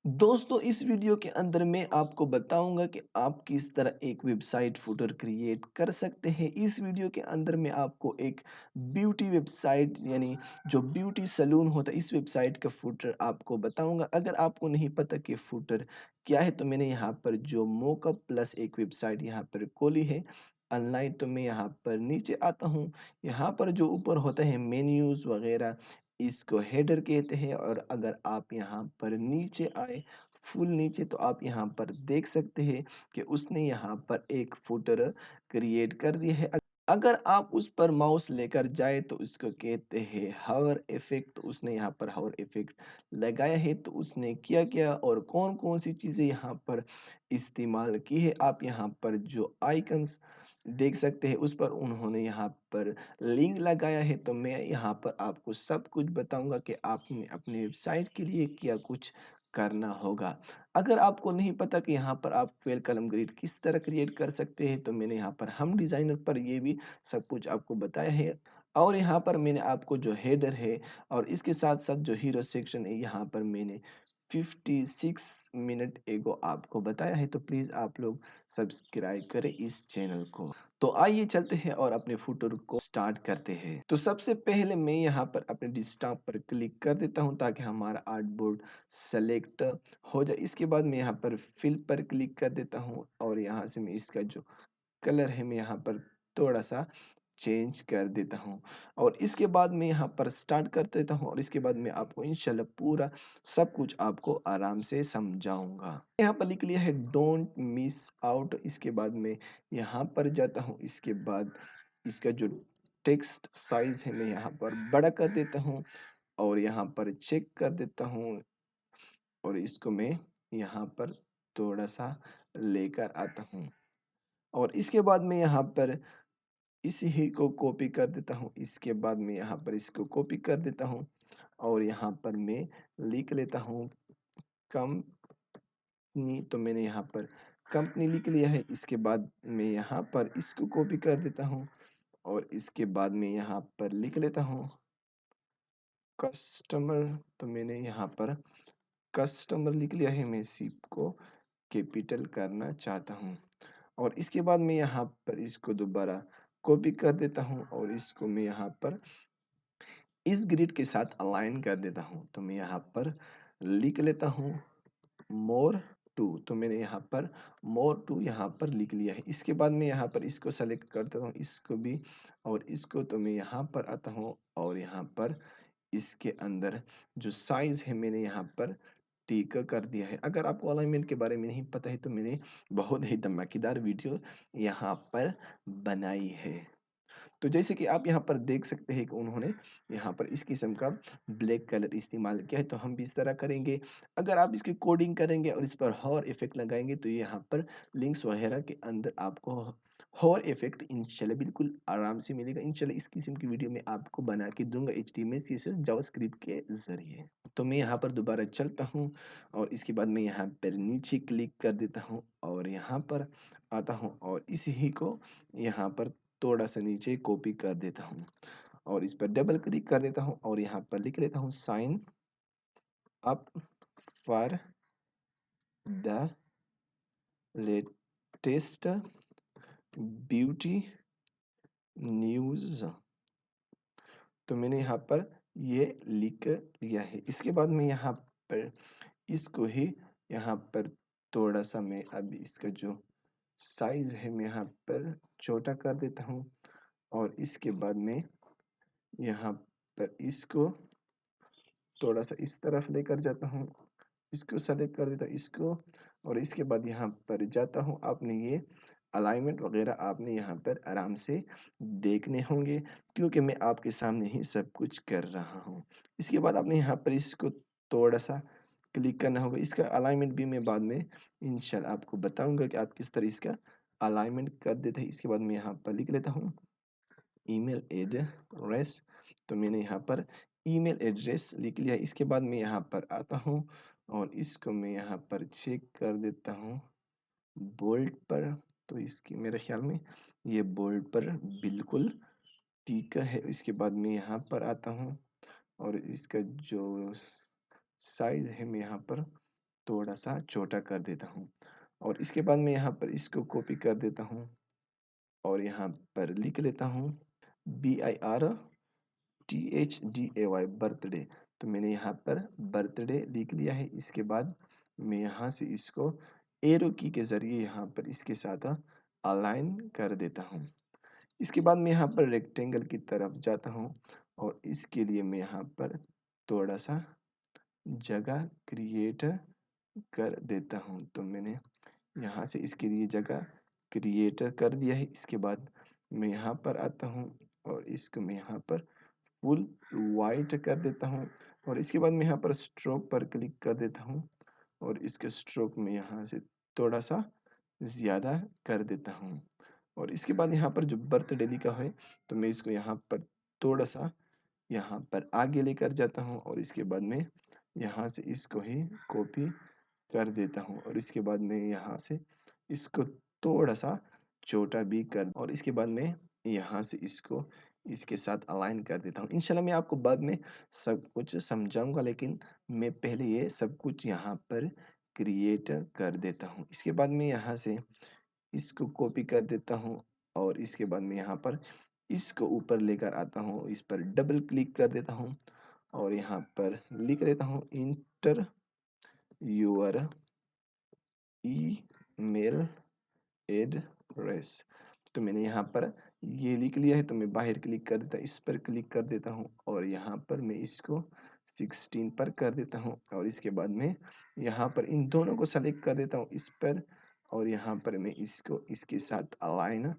दोस्तों इस वीडियो के अंदर मैं आपको बताऊंगा कि आप किस तरह एक वेबसाइट फुटर क्रिएट कर सकते हैं। इस वीडियो के अंदर मैं आपको एक ब्यूटी वेबसाइट यानी जो ब्यूटी सैलून होता है इस वेबसाइट का फुटर आपको बताऊंगा। अगर आपको नहीं पता कि फुटर क्या है तो मैंने यहाँ पर जो मोकअप प्लस एक वेबसाइट यहाँ पर खोली है ऑनलाइन। तो मैं यहाँ पर नीचे आता हूँ। यहाँ पर जो ऊपर होता है मेन्यूज वगैरह इसको हेडर कहते हैं। और अगर आप यहाँ पर नीचे आए फुल नीचे तो आप यहाँ पर देख सकते हैं कि उसने यहाँ पर एक फुटर क्रिएट कर दिया है। अगर आप उस पर माउस लेकर जाए तो उसको कहते हैं हावर इफेक्ट। तो उसने यहाँ पर हावर इफेक्ट लगाया है। तो उसने किया क्या और कौन कौन सी चीजें यहाँ पर इस्तेमाल की है आप यहाँ पर जो आइकन्स देख सकते हैं उस पर उन्होंने यहाँ पर लिंक लगाया है। तो मैं यहाँ पर आपको सब कुछ बताऊंगा कि आपने अपनी वेबसाइट के लिए क्या कुछ करना होगा। अगर आपको नहीं पता कि यहाँ पर आप फेल कलम ग्रिड किस तरह क्रिएट कर सकते हैं तो मैंने यहाँ पर हम डिजाइनर पर ये भी सब कुछ आपको बताया है। और यहाँ पर मैंने आपको जो हेडर है और इसके साथ साथ जो हीरो सेक्शन है यहाँ पर मैंने 56 मिनट एगो आपको बताया है। तो प्लीज आप लोग सब्सक्राइब करें इस चैनल को। तो आइए चलते हैं और अपने फुटर को स्टार्ट करते हैं। तो सबसे पहले मैं यहाँ पर अपने डेस्कटॉप पर क्लिक कर देता हूँ ताकि हमारा आर्टबोर्ड सेलेक्ट हो जाए। इसके बाद मैं यहाँ पर फिल पर क्लिक कर देता हूँ और यहाँ से मैं इसका जो कलर है मैं यहाँ पर थोड़ा सा चेंज कर देता हूँ। और इसके बाद मैं यहाँ पर स्टार्ट कर देता हूँ और इसके बाद मैं आपको इंशाल्लाह पूरा सब कुछ आपको आराम से समझाऊंगा। यहाँ पर लिख लिया है डोंट मिस आउट। इसके बाद मैं यहाँ पर जाता हूँ। इसके बाद इसका जो टेक्स्ट साइज है मैं यहाँ पर बड़ा कर देता हूँ और यहाँ पर चेक कर देता हूँ और इसको मैं यहाँ पर थोड़ा सा लेकर आता हूँ। और इसके बाद मैं यहाँ पर इसी ही को कॉपी कर देता हूँ। इसके बाद मैं यहाँ पर इसको कॉपी कर देता हूँ और यहाँ पर मैं लिख लेता हूँ कंपनी। तो मैंने यहाँ पर कंपनी लिख लिया है। इसके बाद मैं यहाँ पर इसको कॉपी कर देता हूँ और इसके बाद मैं यहाँ पर लिख लेता हूँ कस्टमर। तो मैंने यहाँ पर कस्टमर लिख लिया है। मैं इसी को कैपिटल करना चाहता हूँ और इसके बाद मैं यहाँ पर इसको दोबारा कॉपी कर देता हूँ और इसको मैं यहाँ पर इस ग्रिड के साथ अलाइन कर देता हूँ। तो मैं यहाँ पर लिख लेता हूँ मोर टू। तो मैंने यहाँ पर मोर टू यहाँ पर लिख लिया है। इसके बाद मैं यहाँ पर इसको सेलेक्ट करता हूँ इसको भी और इसको। तो मैं यहाँ पर आता हूँ और यहाँ पर इसके अंदर जो साइज है मैंने यहाँ पर ठीक कर दिया है। अगर आपको अलाइनमेंट के बारे में नहीं पता है तो मैंने बहुत ही धमाकेदार वीडियो यहाँ पर बनाई है। तो जैसे कि आप यहाँ पर देख सकते हैं कि उन्होंने यहाँ पर इस किस्म का ब्लैक कलर इस्तेमाल किया है। तो हम भी इस तरह करेंगे। अगर आप इसकी कोडिंग करेंगे और इस पर हॉर इफेक्ट लगाएंगे तो यहाँ पर लिंक्स वगैरह के अंदर आपको हॉर इफेक्ट इंशाल्लाह बिल्कुल आराम से मिलेगा। इंशाल्लाह इस किस्म की वीडियो में आपको बना के दूंगा HTML CSS जावास्क्रिप्ट के जरिए। तो मैं यहाँ पर दोबारा चलता हूँ और इसके बाद मैं यहाँ पर नीचे क्लिक कर देता हूँ और यहाँ पर आता हूँ और इसी ही को यहाँ पर थोड़ा सा नीचे कॉपी कर देता हूँ और इस पर डबल क्लिक कर देता हूँ और यहाँ पर लिख लेता हूँ sign up for the latest beauty news. तो मैंने यहाँ पर ये लिख लिया है। इसके बाद मैं यहाँ पर इसको ही यहाँ पर थोड़ा सा मैं अब इसका जो साइज है मैं यहाँ पर छोटा कर देता हूँ और इसके बाद में यहाँ पर इसको थोड़ा सा इस तरफ लेकर जाता हूँ। इसको सेलेक्ट कर देता हूँ इसको और इसके बाद यहाँ पर जाता हूँ। आपने ये अलाइनमेंट वगैरह आपने यहाँ पर आराम से देखने होंगे क्योंकि मैं आपके सामने ही सब कुछ कर रहा हूँ। इसके बाद आपने यहाँ पर इसको थोड़ा सा क्लिक करना होगा। इसका अलाइनमेंट भी मैं बाद में इंशाल्लाह आपको बताऊंगा कि आप किस तरह इसका अलाइनमेंट कर देते हैं। इसके बाद मैं यहाँ पर लिख लेता हूँ ईमेल एड्रेस। तो मैंने यहाँ पर ईमेल एड्रेस लिख लिया। इसके बाद मैं यहाँ पर आता हूँ और इसको मैं यहाँ पर चेक कर देता हूँ बोल्ड पर। तो इसकी मेरे ख्याल में ये बोल्ड पर बिल्कुल ठीक है। इसके बाद मैं यहाँ पर आता हूँ और इसका जो साइज है मैं यहाँ पर थोड़ा-सा छोटा कर देता हूँ और इसके बाद मैं यहाँ पर इसको कॉपी कर देता हूँ और यहाँ पर लिख लेता हूँ BIRTHDAY बर्थडे। तो मैंने यहाँ पर बर्थडे लिख लिया है। इसके बाद मैं यहाँ से इसको एरो की के ज़रिए यहाँ पर इसके साथ अलाइन कर देता हूँ। इसके बाद मैं यहाँ पर रेक्टेंगल की तरफ जाता हूँ और इसके लिए मैं यहाँ पर थोड़ा-सा जगह क्रिएट कर देता हूँ। तो मैंने यहाँ से इसके लिए जगह क्रिएट कर दिया है। इसके बाद मैं यहाँ पर आता हूँ और इसको मैं यहाँ पर फुल वाइट कर देता हूँ और इसके बाद मैं यहाँ पर स्ट्रोक पर क्लिक कर देता हूँ और इसके स्ट्रोक में यहाँ से थोड़ा-सा ज़्यादा कर देता हूँ और इसके बाद यहाँ पर जो बर्थडे लिखा है तो मैं इसको यहाँ पर थोड़ा-सा यहाँ पर आगे लेकर जाता हूँ और इसके बाद मैं यहाँ से इसको ही कॉपी कर देता हूँ और इसके बाद मैं यहाँ से इसको थोड़ा-सा छोटा भी कर और इसके बाद मैं यहाँ से इसको इसके साथ अलाइन कर देता हूँ। इंशाल्लाह मैं आपको बाद में सब कुछ समझाऊँगा, लेकिन मैं पहले ये सब कुछ यहाँ पर क्रिएट कर देता हूँ। इसके बाद मैं यहाँ से इसको कॉपी कर देता हूँ और इसके बाद मैं यहाँ पर इसको ऊपर लेकर आता हूँ। इस पर डबल क्लिक कर देता हूँ और यहाँ पर लिख देता हूँ इंटर योर ईमेल एड्रेस। तो मैंने यहाँ पर ये लिख लिया है तो मैं बाहर क्लिक कर देता हूँ, इस पर क्लिक कर देता हूँ और यहाँ पर मैं इसको 16 पर कर देता हूँ और इसके बाद मैं यहाँ पर इन दोनों को सेलेक्ट कर देता हूँ इस पर और यहाँ पर मैं इसको इसके साथ अलाइन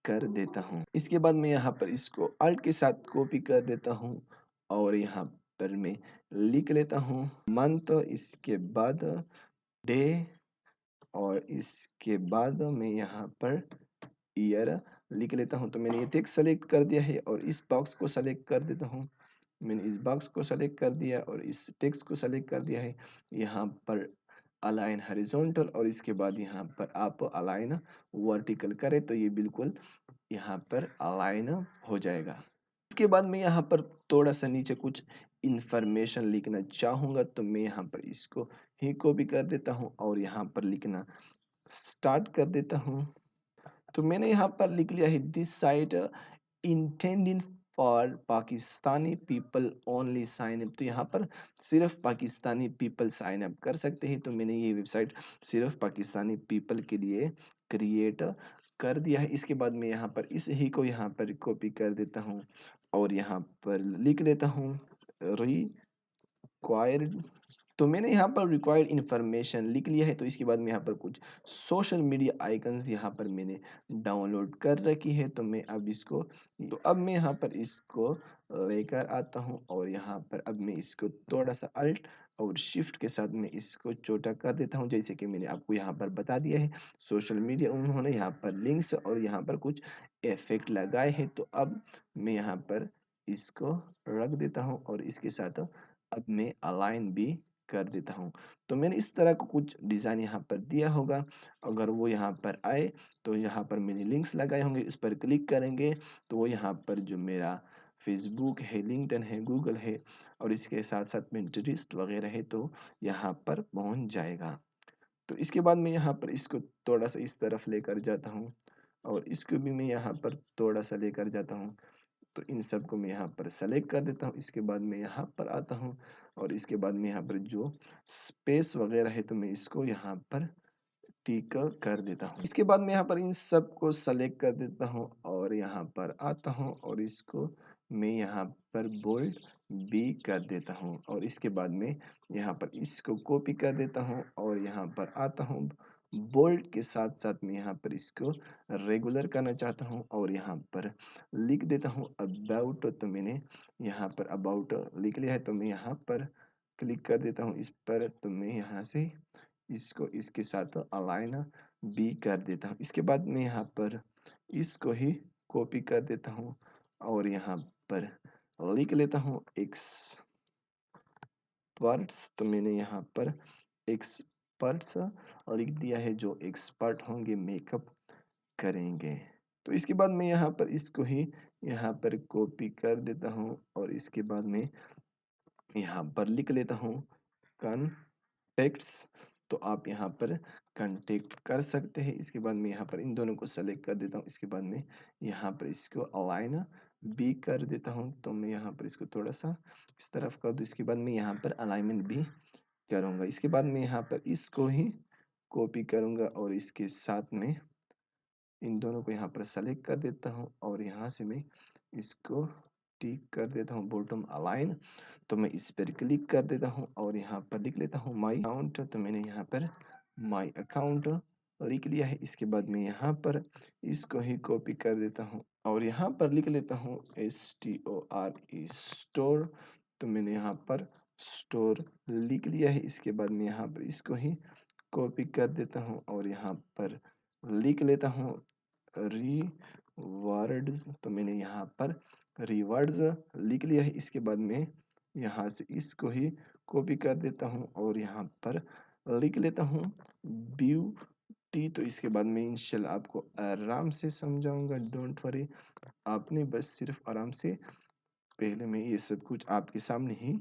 कर देता हूँ। इसके बाद मैं यहाँ पर इसको अल्ट के साथ कॉपी कर देता हूँ और यहाँ पर मैं लिख लेता हूँ मंथ, इसके बाद डे और इसके बाद मैं यहाँ पर ईयर लिख लेता हूँ। तो मैंने ये टेक्स्ट सेलेक्ट कर दिया है और इस बॉक्स को सेलेक्ट कर देता हूँ। मैंने इस बॉक्स को सेलेक्ट कर दिया और इस टेक्स्ट को सेलेक्ट कर दिया है। यहाँ पर अलाइन हॉरिजॉन्टल और इसके बाद यहाँ पर आप अलाइन वर्टिकल करें तो ये बिल्कुल यहाँ पर अलाइन हो जाएगा। इसके बाद मैं यहाँ पर थोड़ा-सा नीचे कुछ इन्फॉर्मेशन लिखना चाहूँगा तो मैं यहाँ पर इसको ही कॉपी कर देता हूँ और यहाँ पर लिखना स्टार्ट कर देता हूँ। तो मैंने यहाँ पर लिख लिया है this site intended for Pakistani people only sign up. तो यहाँ पर सिर्फ पाकिस्तानी पीपल साइन अप कर सकते हैं। तो मैंने ये वेबसाइट सिर्फ पाकिस्तानी पीपल के लिए क्रिएट कर दिया है। इसके बाद मैं यहाँ पर इस ही को यहाँ पर कॉपी कर देता हूँ और यहाँ पर लिख लेता हूँ रिक्वायर्ड। तो मैंने यहाँ पर रिक्वायर्ड इन्फॉर्मेशन लिख लिया है। तो इसके बाद में यहाँ पर कुछ सोशल मीडिया आइकन्स यहाँ पर मैंने डाउनलोड कर रखी है। तो मैं अब इसको अब मैं यहाँ पर इसको लेकर आता हूँ और यहाँ पर अब मैं इसको थोड़ा-सा अल्ट और शिफ्ट के साथ मैं इसको छोटा कर देता हूँ। जैसे कि मैंने आपको यहाँ पर बता दिया है, सोशल मीडिया उन्होंने यहाँ पर लिंक्स और यहाँ पर कुछ इफ़ेक्ट लगाए हैं। तो अब मैं यहाँ पर इसको रख देता हूँ और इसके साथ अब मैं अलाइन भी कर देता हूँ। तो मैंने इस तरह का कुछ डिज़ाइन यहाँ पर दिया होगा। अगर वो यहाँ पर आए तो यहाँ पर मैंने लिंक्स लगाए होंगे, इस पर क्लिक करेंगे तो वो यहाँ पर जो मेरा फेसबुक है, लिंक्डइन है, गूगल है और इसके साथ-साथ पिंटरेस्ट वगैरह है तो यहाँ पर पहुँच जाएगा। तो इसके बाद मैं यहाँ पर इसको थोड़ा-सा इस तरफ लेकर जाता हूँ और इसको भी मैं यहाँ पर थोड़ा-सा लेकर जाता हूँ। तो इन सबको मैं यहाँ पर सेलेक्ट कर देता हूँ। इसके बाद मैं यहाँ पर आता हूँ और इसके बाद में यहाँ पर जो स्पेस वगैरह है तो मैं इसको यहाँ पर टिक कर देता हूँ। इसके बाद मैं यहाँ पर इन सबको सेलेक्ट कर देता हूँ और यहाँ पर आता हूँ और इसको मैं यहाँ पर बोल्ड भी कर देता हूँ और इसके बाद में यहाँ पर इसको कॉपी कर देता हूँ और यहाँ पर आता हूँ बोल्ड के साथ साथ मैं यहाँ पर इसको रेगुलर करना चाहता हूँ और यहाँ पर लिख देता हूँ अबाउट। तो मैंने यहाँ पर अबाउट लिख लिया है तो मैं यहाँ पर क्लिक कर देता हूँ इस पर। तो मैं यहाँ से इसको इसके साथ अलाइन भी कर देता हूँ। इसके बाद मैं यहाँ पर इसको ही कॉपी कर देता हूँ और यहाँ पर लिख लेता हूँ एक्सपर्ट्स। तो मैंने यहाँ पर एक्सपर्ट्स लिख दिया है, जो एक्सपर्ट होंगे मेकअप करेंगे। तो इसके बाद मैं यहाँ पर इसको ही यहाँ पर कॉपी कर देता हूँ और इसके बाद में यहाँ पर लिख लेता हूँ कॉन्टेक्ट्स। तो आप यहाँ पर कांटेक्ट कर सकते हैं। इसके बाद मैं यहाँ पर इन दोनों को सेलेक्ट कर देता हूँ। इसके बाद में यहाँ पर इसको अलाइन भी कर देता हूँ। तो मैं यहाँ पर इसको थोड़ा सा इस तरफ कर दूँ। इसके बाद मैं यहाँ पर अलाइनमेंट भी करूँगा। इसके बाद मैं यहाँ पर इसको ही कॉपी करूँगा और इसके साथ में इन दोनों को यहाँ पर सेलेक्ट कर देता हूँ और यहाँ से मैं इसको टिक कर देता हूँ बॉटम अलाइन। तो मैं इस पर क्लिक कर देता हूँ और यहाँ पर लिख लेता हूँ माई अकाउंट। तो मैंने यहाँ पर माई अकाउंट लिख लिया है। इसके बाद मैं यहाँ पर इसको ही कॉपी कर देता हूँ और यहाँ पर लिख लेता हूँ STORE स्टोर। तो मैंने यहाँ पर स्टोर लिख लिया है। इसके बाद मैं यहाँ पर इसको ही कॉपी कर देता हूँ और यहाँ पर लिख लेता हूँ रिवार्ड्स। तो मैंने यहाँ पर रिवार्ड्स लिख लिया है। इसके बाद में यहाँ से इसको ही कॉपी कर देता हूँ और यहाँ पर लिख लेता हूँ ब्यूटी। तो इसके बाद में इंशाल्लाह आपको आराम से समझाऊंगा, डोंट वरी। आपने बस सिर्फ आराम से पहले मैं ये सब कुछ आपके सामने ही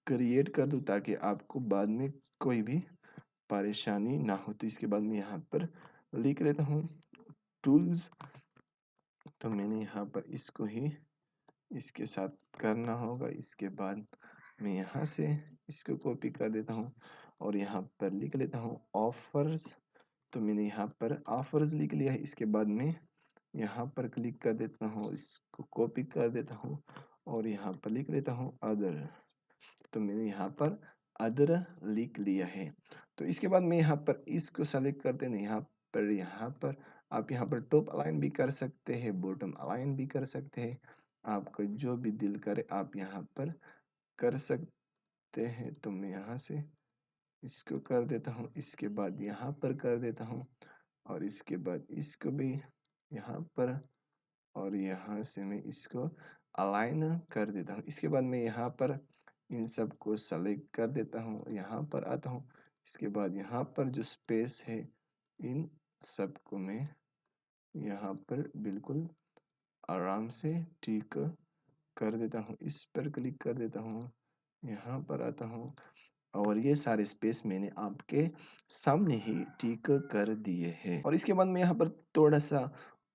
क्रिएट कर दूं ताकि आपको बाद में कोई भी परेशानी ना हो। तो इसके बाद मैं यहाँ पर लिख लेता हूँ टूल्स। तो मैंने यहाँ पर इसको ही इसके साथ करना होगा। इसके बाद मैं यहाँ से इसको कॉपी कर देता हूँ और यहाँ पर लिख लेता हूँ ऑफर्स। तो मैंने यहाँ पर ऑफर्स लिख लिया है। इसके बाद में यहाँ पर क्लिक कर देता हूँ, इसको कॉपी कर देता हूँ और यहाँ पर लिख लेता हूँ अदर। तो मैंने यहाँ पर अदर लिख लिया है। तो इसके बाद मैं यहाँ पर इसको सेलेक्ट करते हैं। यहाँ पर आप यहाँ पर टॉप अलाइन भी कर सकते हैं, बॉटम अलाइन भी कर सकते हैं। आपको जो भी दिल करे आप यहाँ पर कर सकते हैं। तो मैं यहाँ से इसको कर देता हूँ। इसके बाद यहाँ पर कर देता हूँ और इसके बाद इसको भी यहाँ पर और यहाँ से मैं इसको अलाइन कर देता हूँ। इसके बाद मैं यहाँ पर इन सब को सेलेक्ट कर देता हूँ, यहाँ पर आता हूँ। इसके बाद यहाँ पर जो स्पेस है इन सब को मैं यहाँ पर बिल्कुल आराम से ठीक कर देता हूँ। इस पर क्लिक कर देता हूँ, यहाँ पर आता हूँ और ये सारे स्पेस मैंने आपके सामने ही ठीक कर दिए हैं। और इसके बाद मैं यहाँ पर थोड़ा सा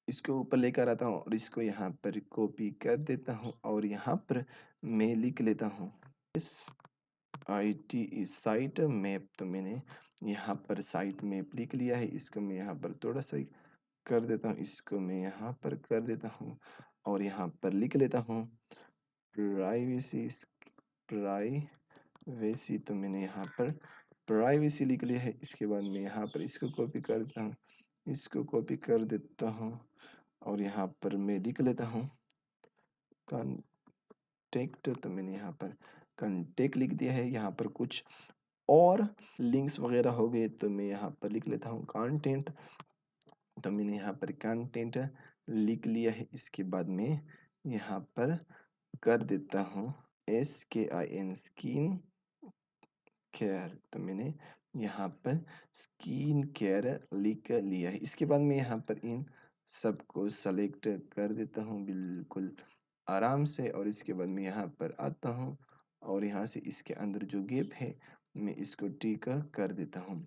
इसको ऊपर लेकर आता हूँ और इसको यहाँ पर कॉपी कर देता हूँ और यहाँ पर मैं लिख लेता हूँ SIT साइट मैप। तो मैंने यहाँ पर साइट मैप लिख लिया है। इसको मैं यहाँ पर थोड़ा सा कर देता हूँ, इसको मैं यहाँ पर कर देता हूँ और यहाँ पर लिख लेता हूँ प्राइवेसी। प्राइवेसी तो मैंने यहाँ पर प्राइवेसी लिख लिया है। इसके बाद मैं यहाँ पर इसको कॉपी कर देता हूँ, इसको कॉपी कर देता हूँ और यहाँ पर मैं लिख लेता हूँ कांटेक्ट। तो मैंने यहाँ पर कांटेक्ट लिख दिया है। यहाँ पर कुछ और लिंक्स वगैरह हो गए तो मैं यहाँ पर लिख लेता हूँ कंटेंट। तो मैंने यहाँ पर कंटेंट लिख लिया है। इसके बाद मैं यहाँ पर कर देता हूँ SKIN स्किन केयर। तो मैंने यहाँ पर स्किन केयर लिख लिया है। इसके बाद मैं यहाँ पर इन सबको सेलेक्ट कर देता हूँ बिल्कुल आराम से और इसके बाद मैं यहाँ पर आता हूँ और यहाँ से इसके अंदर जो गैप है मैं इसको टिक कर देता हूँ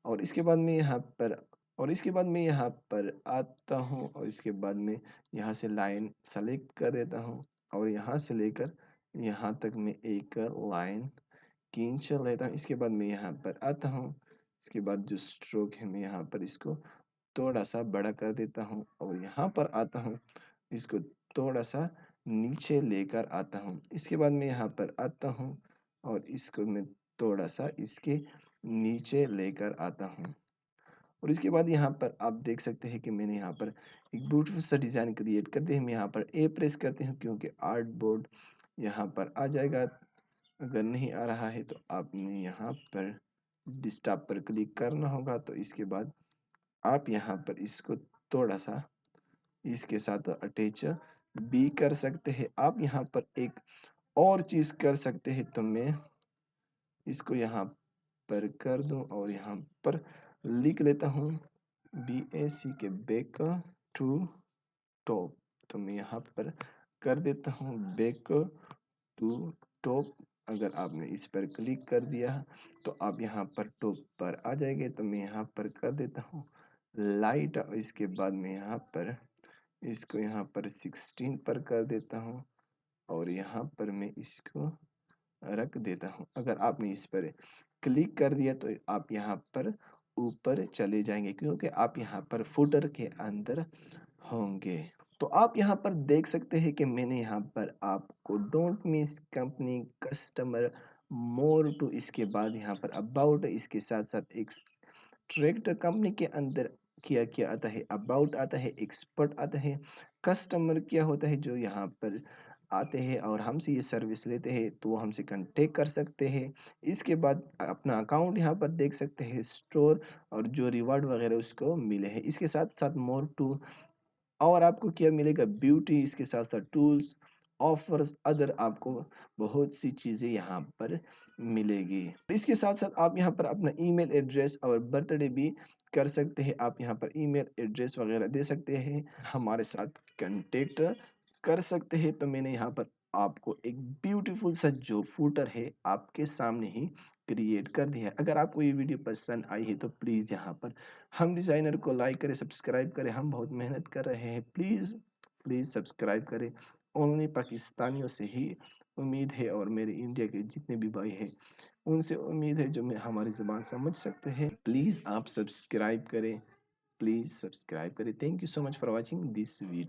और इसके बाद मैं यहाँ पर आता हूँ और इसके बाद में यहाँ से लाइन सेलेक्ट कर देता हूँ और यहाँ से लेकर यहाँ तक मैं एक लाइन खींच लेता हूँ। इसके बाद मैं यहाँ पर आता हूँ। इसके बाद जो स्ट्रोक है मैं यहाँ पर इसको थोड़ा सा बड़ा कर देता हूँ और यहाँ पर आता हूँ, इसको थोड़ा सा नीचे लेकर आता हूँ। इसके बाद मैं यहाँ पर आता हूँ और इसको मैं थोड़ा सा इसके नीचे लेकर आता हूँ और इसके बाद यहाँ पर आप देख सकते हैं कि मैंने यहाँ पर एक ब्यूटीफुल सा डिज़ाइन क्रिएट कर दिया। हम यहाँ पर ए प्रेस करते हैं क्योंकि आर्ट बोर्ड यहाँ पर आ जाएगा। अगर नहीं आ रहा है तो आपने यहाँ पर डिस्टर्ब पर क्लिक करना होगा। तो इसके बाद आप यहाँ पर इसको थोड़ा सा इसके साथ अटैच भी कर सकते हैं। आप यहाँ पर एक और चीज़ कर सकते हैं। तो मैं इसको यहाँ पर कर दूं और यहाँ पर लिख लेता हूँ BAC के बैक टू टॉप। तो मैं यहाँ पर कर देता हूँ बैक टू टॉप अगर आपने इस पर क्लिक कर दिया तो आप यहाँ पर टॉप पर आ जाएंगे। तो मैं यहाँ पर कर देता हूँ लाइट, और इसके बाद मैं यहाँ पर इसको यहाँ पर 16 पर कर देता हूँ और यहाँ पर मैं इसको रख देता हूँ। अगर आपने इस पर क्लिक कर दिया तो आप यहाँ पर ऊपर चले जाएंगे, क्योंकि आप यहाँ पर फुटर के अंदर होंगे। तो आप यहाँ पर देख सकते हैं कि मैंने यहाँ पर आपको don't miss company customer more to, इसके बाद यहाँ पर अबाउट, इसके साथ साथ एक ट्रैक्टर कंपनी के अंदर क्या क्या आता है, अबाउट आता है, एक्सपर्ट आता है, कस्टमर क्या होता है जो यहाँ पर आते हैं और हमसे ये सर्विस लेते हैं, तो वो हमसे कांटेक्ट कर सकते हैं। इसके बाद अपना अकाउंट यहाँ पर देख सकते हैं, स्टोर, और जो रिवार्ड वगैरह उसको मिले हैं। इसके साथ साथ मोर टू, और आपको क्या मिलेगा, ब्यूटी, इसके साथ साथ टूल्स, ऑफर्स, अदर, आपको बहुत सी चीज़ें यहाँ पर मिलेगी। इसके साथ साथ आप यहाँ पर अपना ईमेल एड्रेस और बर्थडे भी कर सकते हैं। आप यहाँ पर ईमेल एड्रेस वगैरह दे सकते हैं, हमारे साथ कांटेक्ट कर सकते हैं। तो मैंने यहाँ पर आपको एक ब्यूटीफुल सा जो फूटर है आपके सामने ही क्रिएट कर दिया है। अगर आपको ये वीडियो पसंद आई है तो प्लीज़ यहाँ पर हम डिज़ाइनर को लाइक करें, सब्सक्राइब करें। हम बहुत मेहनत कर रहे हैं, प्लीज़ प्लीज़ सब्सक्राइब करें। ओनली पाकिस्तानियों से ही उम्मीद है, और मेरे इंडिया के जितने भी भाई हैं उनसे उम्मीद है जो मैं हमारी ज़ुबान समझ सकते हैं। प्लीज़ आप सब्सक्राइब करें, प्लीज़ सब्सक्राइब करें। Thank you so much for watching this video.